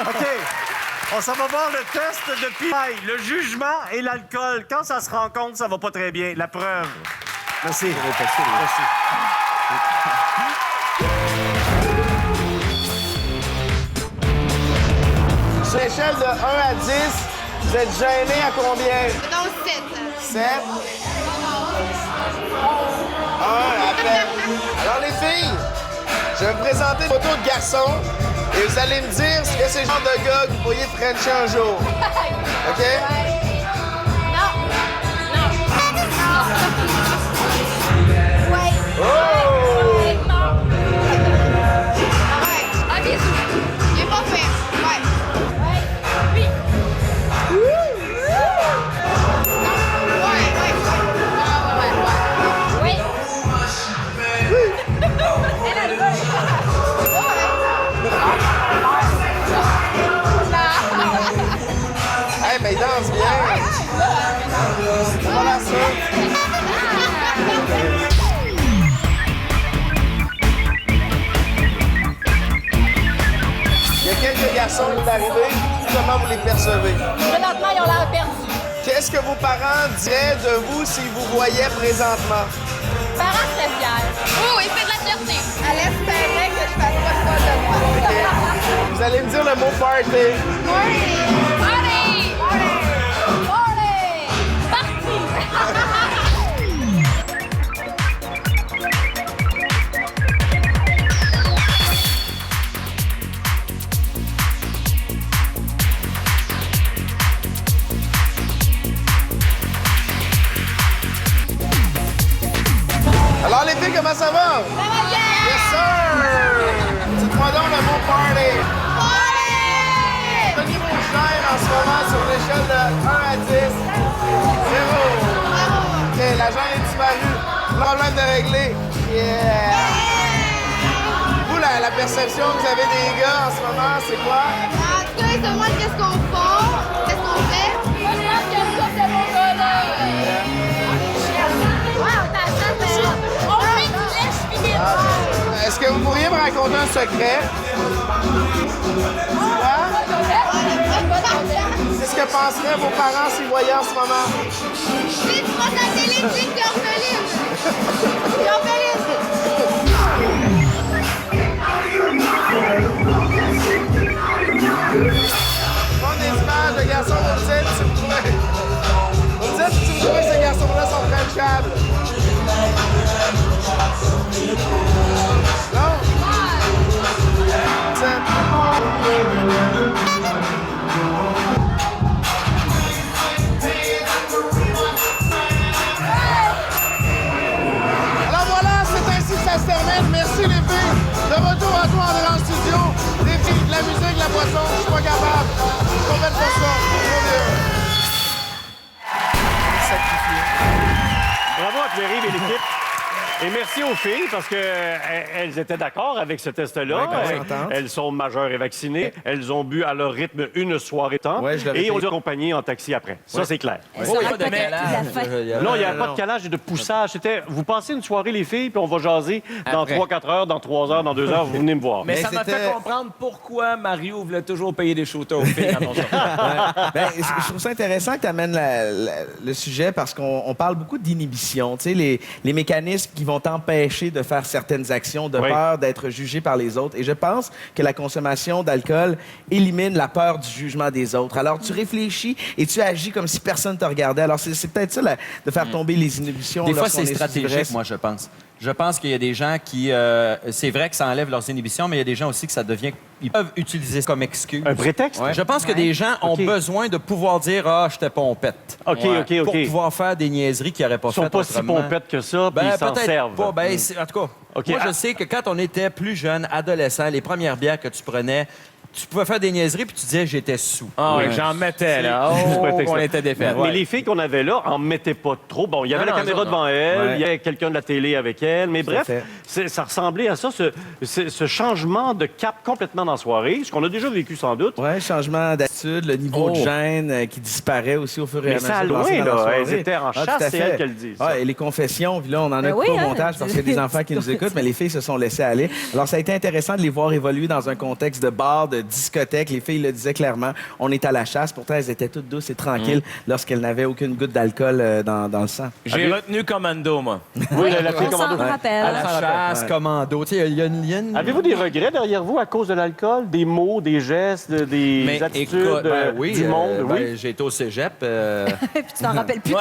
OK. On s'en va voir le test de Pipaille. Le jugement et l'alcool. Quand ça se rencontre, ça va pas très bien. La preuve. Merci. Merci. Sur l'échelle de 1 à 10, vous êtes gêné à combien? Non, 7. 7. 1 à peine. Alors, les filles, je vais vous présenter une photo de garçon et vous allez me dire ce que c'est le genre de gars que vous pourriez frencher un jour. OK? Ouais. Oh! Non. Ouais. Ok, il est pas fait. Ouais. Ouais. Oui. Ouais. Elle a le vol. Hey, mais il danse bien. Voilà ça. Il y a quelques garçons qui sont arrivés. Comment vous les percevez? Présentement, ils ont l'air perdus. Qu'est-ce que vos parents diraient de vous s'ils vous voyaient présentement? Parents très fiers. Oh, il fait de la fierté. Elle espérait que je fasse pas ça de moi. Vous allez me dire le mot party. Party! Party! Party! Alors les filles, comment ça va? Ça va bien! Yes, sir! Dites-moi donc le mot party. Party! Quel niveau je gère en ce moment sur l'échelle de 1 à 10? 0. OK, l'agent est disparu. Problème de régler. Yeah! Vous, la perception que vous avez des gars en ce moment, c'est quoi? En tout cas, ils se demandent qu'est-ce qu'on fait. Qu'est-ce qu'on fait? Moi, je pense que ça, c'est mon gars. Ouais, on t'attend, mais... On fait du lèche-finite. Est-ce que vous pourriez me raconter un secret? Quoi? C'est ce que penseraient vos parents s'ils voyaient en ce moment. Si tu passes à la télé, tu dis que t'es orpheline. T'es orpheline. Prends des images de garçons, vous me dites si vous trouvez. Vous me dites si vous trouvez que ces garçons-là sont frenchables. Non? Alors voilà, c'est ainsi que ça se termine. Merci les filles. De retour à toi, André, en studio. Des filles, de la musique, de la boisson, je suis pas capable. Je suis complètement pour ça. Trop vieux. Sacrifié. Bravo à Pierre-Yves et l'équipe. Et merci aux filles parce qu'elles étaient d'accord avec ce test-là. Elles sont majeures et vaccinées. Elles ont bu à leur rythme une soirée temps. Ouais, je l'avais et on fait. les a accompagnées en taxi après. Ça, c'est clair. Elles sont pas de calage. Non, il n'y a pas de calage et de poussage. C'était, vous passez une soirée, les filles, puis on va jaser dans Après. 3-4 heures, dans 3 heures, dans 2 heures, vous venez me voir. Mais Mais ça m'a c'était- fait comprendre pourquoi Mario voulait toujours payer des shooters aux filles quand on sort. Ben, je trouve ça intéressant que tu amènes le sujet parce qu'on parle beaucoup d'inhibition. Tu sais, les mécanismes qui vont t'empêcher de faire certaines actions de Oui. peur d'être jugé par les autres. Et je pense que la consommation d'alcool élimine la peur du jugement des autres. Alors, tu réfléchis et tu agis comme si personne te regardait. Alors, c'est peut-être ça, de faire tomber les inhibitions. Des fois, lorsqu'on c'est est sous stratégique, ivresse. moi, je pense. Je pense qu'il y a des gens qui... c'est vrai que ça enlève leurs inhibitions, mais il y a des gens aussi que ça devient... Ils peuvent utiliser ça comme excuse. Un prétexte? Je pense que des gens ont OK. besoin de pouvoir dire « Ah, j'étais pompette. OK, OK, OK. Pour pouvoir faire des niaiseries qu'ils n'auraient pas Ils sont faites pas si autrement. pompettes que ça, puis Ben, ils s'en peut-être servent. pas. Ben, en tout cas, OK, moi, ah. je sais que quand on était plus jeune, adolescent, les premières bières que tu prenais, tu pouvais faire des niaiseries puis tu disais « J'étais sous ». Ah oui, j'en mettais, là. C'est Oh, prétexte. on était défaits. Mais les filles qu'on avait là en mettaient pas trop. Bon, il y avait Non, la non, caméra ça, devant elle, Ouais. il y avait quelqu'un de la télé avec elle, mais bref, fait. ça ressemblait à ça, ce changement de cap complètement dans la soirée, ce qu'on a déjà vécu sans doute. Oui, changement d'attitude, le niveau de gêne qui disparaît aussi au fur et à Mais mesure. ça a de l'avancée loin, dans la là. soirée. Elles étaient en chasse, tout à c'est fait. elles qui le disent, ça. Ah, et les confessions, puis là, on en a Ben coupé oui, au hein. montage parce qu'il y a des enfants qui nous écoutent, mais les filles se sont laissées aller. Alors, ça a été intéressant de les voir évoluer dans un contexte de bar, de discothèque. Les filles le disaient clairement, on est à la chasse. Pourtant, elles étaient toutes douces et tranquilles lorsqu'elles n'avaient aucune goutte d'alcool dans le sang. J'ai retenu Commando, moi. Oui, la fille On s'en commando. À rappelle. la chasse, commando. Tu sais, il y a une... Avez-vous des regrets derrière vous à cause de l'alcool? Des mots, des gestes, des Mais attitudes écoute, oui, du monde? ben, Oui. j'ai été au cégep. Puis tu t'en rappelles plus.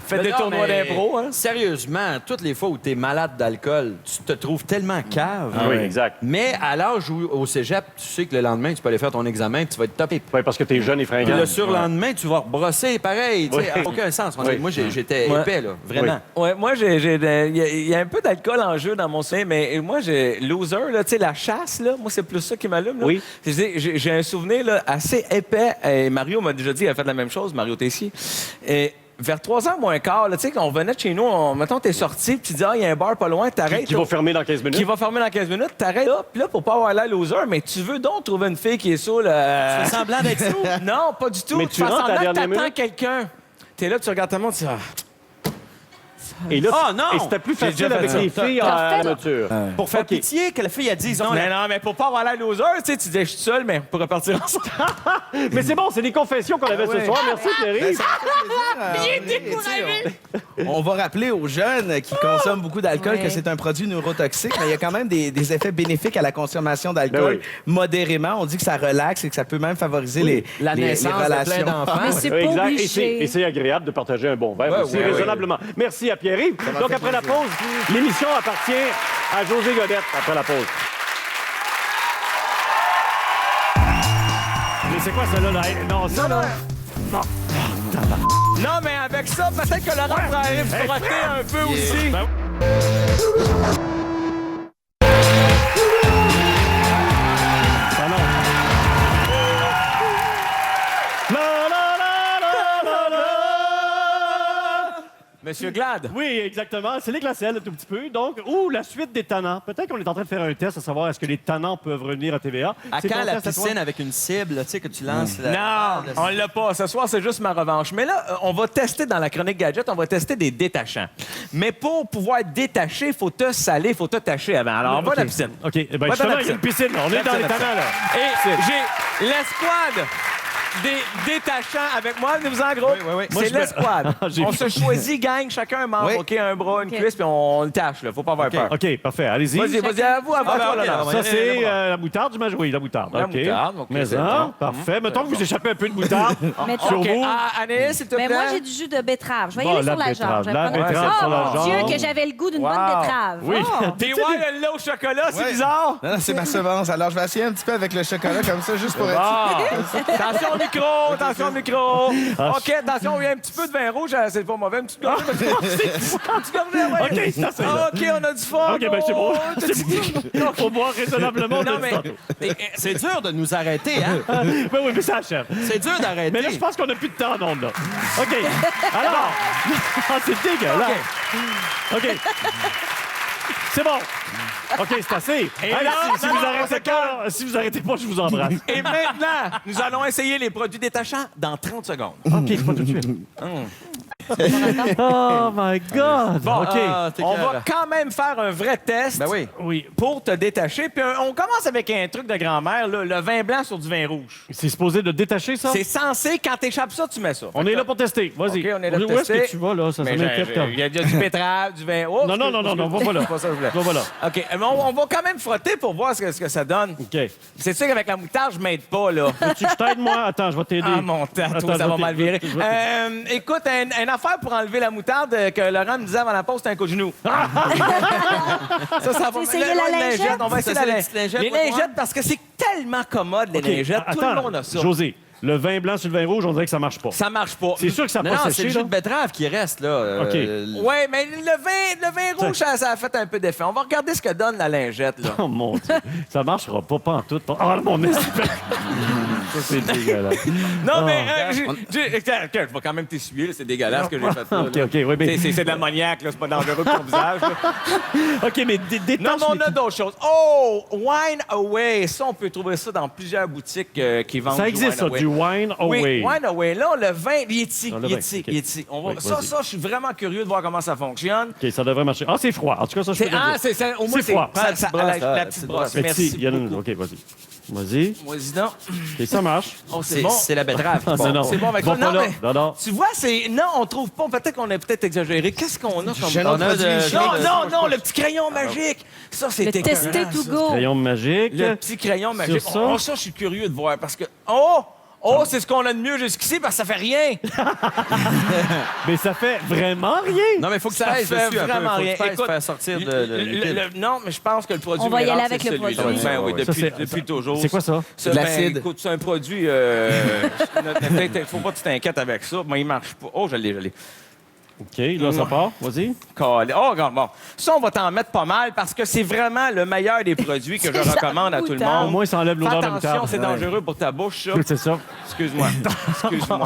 Faites des Non, tournois mais d'impro, hein? Sérieusement, toutes les fois où tu es malade d'alcool, tu te trouves tellement cave. Ah oui, exact. Mais à l'âge où, au cégep, tu sais que le lendemain, tu peux aller faire ton examen et tu vas être topé. Oui, parce que t'es jeune et Puis fringant. le surlendemain, tu vas rebrosser pareil. Tu sais, Oui. ça n'a aucun sens. Oui. Moi, j'étais Ouais. épais, là, vraiment. Ouais, moi, il y a un peu d'alcool en jeu dans mon souvenir, mais moi, j'ai loser, là, tu sais, la chasse, là, moi, c'est plus ça qui m'allume. là. Oui. J'ai un souvenir là, assez épais. Et Mario m'a déjà dit, il a fait la même chose, Mario Tessier. Et vers 3h moins quart, là, tu sais, quand on venait de chez nous, mettons, t'es sorti, puis tu dis, il y a un bar pas loin, t'arrêtes. Qui va fermer dans 15 minutes. Qui va fermer dans 15 minutes, t'arrêtes là, puis là, pour pas avoir l'air loser, mais tu veux donc trouver une fille qui est saoule. Tu fais semblant d'être sous? Non, pas du tout. Mais tu tu fais rentres à la semblant que dernière t'attends minute? quelqu'un. T'es là, tu regardes ta montre, tu dis, Et là, Ah, non! et c'était plus J'ai facile déjà fait avec ça. les filles T'as en fait- nature. Pour faire OK. pitié, que la fille a dit non. mais non, mais pour pas avoir l'air loser, tu sais, tu disais, je suis seul, mais pour repartir ensemble. Mais c'est bon, c'est des confessions qu'on avait ce soir. Merci, Pierre. On va rappeler aux jeunes qui consomment beaucoup d'alcool Ouais. que c'est un produit neurotoxique, mais il y a quand même des effets bénéfiques à la consommation d'alcool Ben oui. modérément. On dit que ça relaxe et que ça peut même favoriser La les naissance de relations. plein d'enfants. Mais c'est Oui, pas exact. obligé. Et c'est agréable de partager un bon verre Ouais, aussi, ouais, raisonnablement. Merci à Pierre-Yves. Donc, après la pause, l'émission appartient à José Godette après la pause. Mais c'est quoi ça, là? Non, ça, là... Non, mais avec ça, peut-être que Laurent pourrait frotter un peu aussi. Ben, Ah non. La, la, la, la, la, la. Monsieur Glad. Oui, exactement. C'est les glaciales, un tout petit peu. Donc, la suite des tannants. Peut-être qu'on est en train de faire un test à savoir est-ce que les tannants peuvent revenir à TVA. À C'est quand ton la test à toi? piscine avec une cible, tu sais, que tu lances? Non, on l'a pas. Ce soir, c'est juste ma revanche. Mais là, on va tester dans la chronique gadget, on va tester des détachants. Mais pour pouvoir être détaché, il faut te saler, il faut te tacher avant. Alors, on va à la piscine. OK. Eh ben, Va dans justement, la il y a une piscine. On est dans les tannants, là. Et j'ai l'escouade des détachants avec moi. Venez-vous en groupe. Oui. Moi, C'est je me- l'escouade. J'ai On vu. se choisit, gang, chacun un membre. Oui. OK, un bras, une cuisse, puis on le tâche. Là. Faut pas avoir peur. OK, parfait. Allez-y. Vas-y, à vous, à vous. Ah, à vous, OK, là. on va Ça, y aller, c'est là, la moutarde, j'imagine. Oui, la moutarde. La OK. moutarde, OK, Mais c'est ça, bon. parfait. Mettons que vous échappez un peu de moutarde sur OK. vous. Ah, Anaïs, s'il te plaît. Mais moi, j'ai du jus de betterave. Je vais y Bon, aller la sur la betterave. jambe. Je vais La prendre un- betterave sur la Oh, jambe. Dieu, que j'avais le goût d'une Wow. bonne betterave. Oui. Oh. T'es ouais, le lait au chocolat, c'est Ouais. bizarre. Non, non, c'est ma semence. Alors, je vais essayer un petit peu avec le chocolat comme ça, juste pour être Ah. Attention, on est attention au micro. OK, attention, il y a un petit peu de vin rouge, c'est pas mauvais, une petite gorgée. Une petite gorgée, ouais. OK, c'est assez, là. OK, on a du fun. OK, ben c'est bon. Faut boire raisonnablement. Non, mais C'est dur de nous arrêter, hein? Ben oui, mais ça achève. C'est dur d'arrêter. Mais là, je pense qu'on n'a plus de temps en ondes, là. OK. Alors. Ah, c'est dégueulasse. OK. C'est bon. OK, c'est assez. Et Hey, là, si vous arrêtez pas, je vous embrasse. Et maintenant, nous allons essayer les produits détachants dans 30 secondes. OK, pas tout de suite. Oh my God! Bon, OK. on va quand même faire un vrai test. Ben oui. Oui. Pour te détacher. Puis on commence avec un truc de grand-mère, là, le vin blanc sur du vin rouge. C'est supposé de détacher, ça? C'est censé, quand t'échappes ça, tu mets ça. On est là pour tester. Vas-y. OK, on est là pour Où est-ce tester. que tu vas, là? Ça Mais m'inquiète. il y a du pétrave, du vin. Oh, Non, va pas là. C'est pas ça que je voulais. Va là. OK, mais on va quand même frotter pour voir ce que ça donne. OK. C'est sûr qu'avec la moutarde, je m'aide pas, là. Veux-tu que je t'aide, moi? Attends, je vais t'aider. Ah, mon tatou, Attends, ça je va vais mal virer. t'aider. Je vais Écoute, une affaire pour enlever la moutarde que Laurent me disait avant la pause, c'est un coup de genou. ça va. essayer la lingette? On va essayer Ça, la c'est les petites lingettes, Les moi, lingettes, parce que c'est tellement commode, les OK. lingettes. Tout le Attends, monde a ça. José, le vin blanc sur le vin rouge, on dirait que ça marche pas. Ça marche pas. C'est sûr que ça n'a Non, pas c'est séché, le jus là? de betterave qui reste, là. OK. Oui, mais le vin rouge, ça a fait un peu d'effet. On va regarder ce que donne la lingette, là. Oh mon Dieu, ça marchera pas en tout. Oh mon espèce. Ça, c'est dégueulasse. Non, mais Ah. je vais quand même t'essuyer, là, c'est dégueulasse ce que j'ai fait là. OK, oui, mais... C'est de l'ammoniaque, là, c'est pas dangereux pour ton visage. là. OK, mais détache... Non, mais on a d'autres choses. Oh, Wine Away. Ça, on peut trouver ça dans plusieurs boutiques qui vendent Ça du existe, Wine ça, Away. du Wine Away. Oui, Wine Away. Là, le vin, Yeti. Ah, le vin, Yeti, OK. Yeti. On va... Oui, ça, vas-y. je suis vraiment curieux de voir comment ça fonctionne. OK, ça devrait marcher. Ah, c'est froid. En tout cas, ça, je peux te le dire. Au moins, C'est froid. la petite brosse. La petite brosse. Mais Merci. si, il y en a une. OK, vas-y. Vas-y. Vas-y donc. OK, ça marche. Oh, c'est bon. C'est la betterave. Ah, Bon. non. C'est bon avec Va ça. pas Non, là. mais Non. tu vois, c'est... Non, on trouve pas. Peut-être qu'on a peut-être exagéré. Qu'est-ce qu'on a comme... Gel au produit hygiénique. Non, le petit crayon magique. Ça, c'est Le tester to go. Crayon magique. Le petit crayon magique. Sur ça? Oh, ça, je suis curieux de voir parce que... Oh, c'est ce qu'on a de mieux jusqu'ici parce que ça fait rien. Mais ça fait vraiment rien. Non, mais il faut que tu Ça pèses fait dessus un peu. vraiment Faut que rien. tu pèses, Écoute, faire sortir le liquide. Non, mais je pense que le produit On va y aller miracle, avec c'est le celui-là. produit. Ben oui, Ça, depuis toujours. C'est quoi ça? Ça, De l'acide. Ben, écoute, c'est un produit... faut pas que tu t'inquiètes avec ça. Mais il marche pas. Oh, je l'ai. OK, là, ça part. Vas-y. Oh, regarde, bon. Ça, on va t'en mettre pas mal parce que c'est vraiment le meilleur des produits que je recommande à tout le monde. Au moins, ça enlève Fais l'odeur de attention, moutarde. c'est dangereux pour ta bouche, ça. C'est ça. Excuse-moi,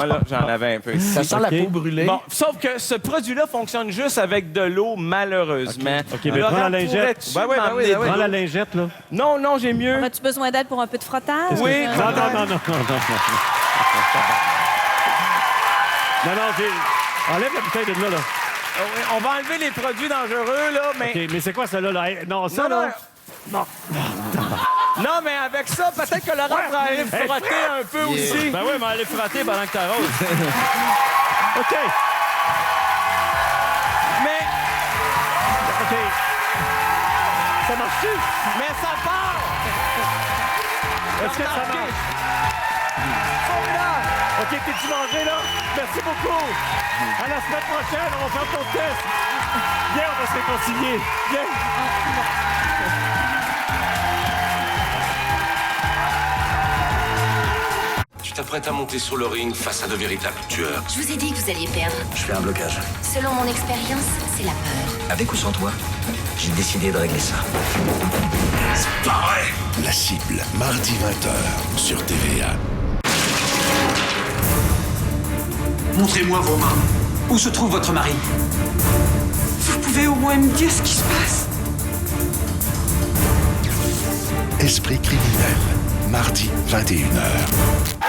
là, j'en avais un peu ici. Ça sent la peau brûlée. Bon, sauf que ce produit-là fonctionne juste avec de l'eau, malheureusement. OK, mais prends la lingette. m'emmener Prends la lingette, là. Non, j'ai mieux. As-tu besoin d'aide pour un peu de frottage? Oui, Non. Non, enlève la bouteille de là. on va enlever les produits dangereux, là, mais... OK, mais c'est quoi, ça, là? Hey, non, ça, Non, là... non. Non, mais avec ça, peut-être que Laurent pourra aller frotter un peu aussi. Ben oui, mais allez frotter pendant que t'arroses. OK. Mais... OK. Ça marche-tu? Mais ça part! Est-ce que ça marche? Formidable! OK, t'es-tu mangé, là? Merci beaucoup. À la semaine prochaine, on va faire ton test. Viens, on va se réconcilier. Viens. Tu t'apprêtes à monter sur le ring face à de véritables tueurs. Je vous ai dit que vous alliez perdre. Je fais un blocage. Selon mon expérience, c'est la peur. Avec ou sans toi, j'ai décidé de régler ça. C'est pas vrai! La cible, mardi 20h sur TVA. Montrez-moi vos mains. Où se trouve votre mari? Vous pouvez au moins me dire ce qui se passe? Esprit criminel, mardi 21h.